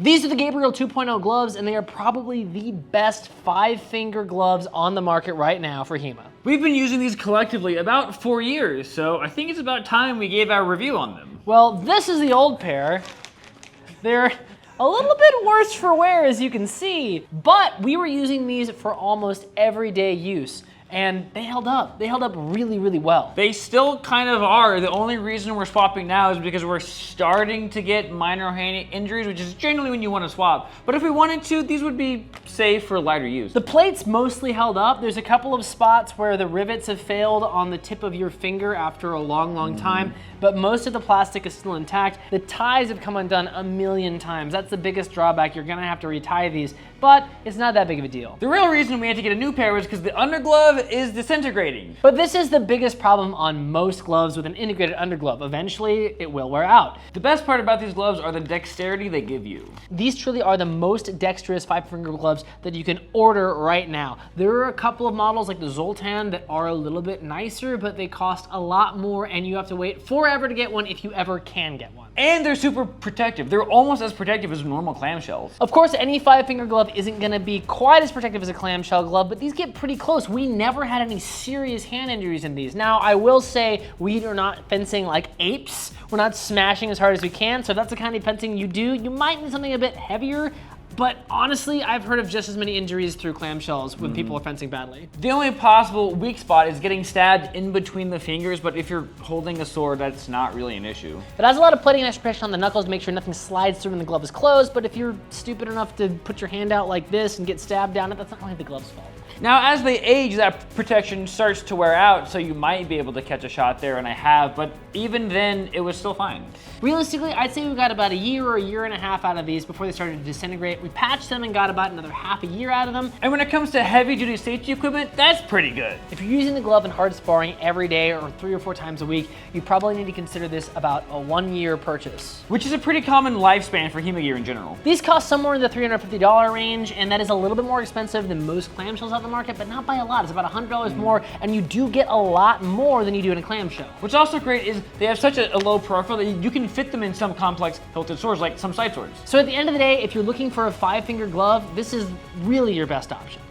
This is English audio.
These are the Gabriel 2.0 gloves, and they are probably the best 5-finger gloves on the market right now for HEMA. We've been using these collectively about 4 years, so I think it's about time we gave our review on them. Well, this is the old pair. They're a little bit worse for wear, as you can see, but we were using these for almost everyday use. And they held up. They held up really, really well. They still kind of are. The only reason we're swapping now is because we're starting to get minor hand injuries, which is generally when you want to swap. But if we wanted to, these would be safe for lighter use. The plates mostly held up. There's a couple of spots where the rivets have failed on the tip of your finger after a long, long time, but most of the plastic is still intact. The ties have come undone a million times. That's the biggest drawback. You're gonna have to retie these, but it's not that big of a deal. The real reason we had to get a new pair was because the underglove is disintegrating. But this is the biggest problem on most gloves with an integrated underglove. Eventually, it will wear out. The best part about these gloves are the dexterity they give you. These truly are the most dexterous 5-finger gloves that you can order right now. There are a couple of models like the Zoltan that are a little bit nicer, but they cost a lot more and you have to wait forever to get one if you ever can get one. And they're super protective. They're almost as protective as normal clamshells. Of course, any 5-finger glove isn't gonna be quite as protective as a clamshell glove, but these get pretty close. We never had any serious hand injuries in these. Now, I will say we are not fencing like apes. We're not smashing as hard as we can, so if that's the kind of fencing you do, you might need something a bit heavier. But honestly, I've heard of just as many injuries through clamshells when people are fencing badly. The only possible weak spot is getting stabbed in between the fingers, but if you're holding a sword, that's not really an issue. It has a lot of plating and extra protection on the knuckles to make sure nothing slides through when the glove is closed, but if you're stupid enough to put your hand out like this and get stabbed down it, that's not really the glove's fault. Now, as they age, that protection starts to wear out, so you might be able to catch a shot there, and I have, but even then, it was still fine. Realistically, I'd say we got about a year or a year and a half out of these before they started to disintegrate. We patched them and got about another half a year out of them. And when it comes to heavy-duty safety equipment, that's pretty good. If you're using the glove in hard sparring every day or 3 or 4 times a week, you probably need to consider this about a 1-year purchase. Which is a pretty common lifespan for HEMA gear in general. These cost somewhere in the $350 range, and that is a little bit more expensive than most clamshells on the market, but not by a lot. It's about $100 more, and you do get a lot more than you do in a clamshell. What's also great is they have such a low profile that you can fit them in some complex hilted swords, like some side swords. So at the end of the day, if you're looking for a 5-finger glove, this is really your best option.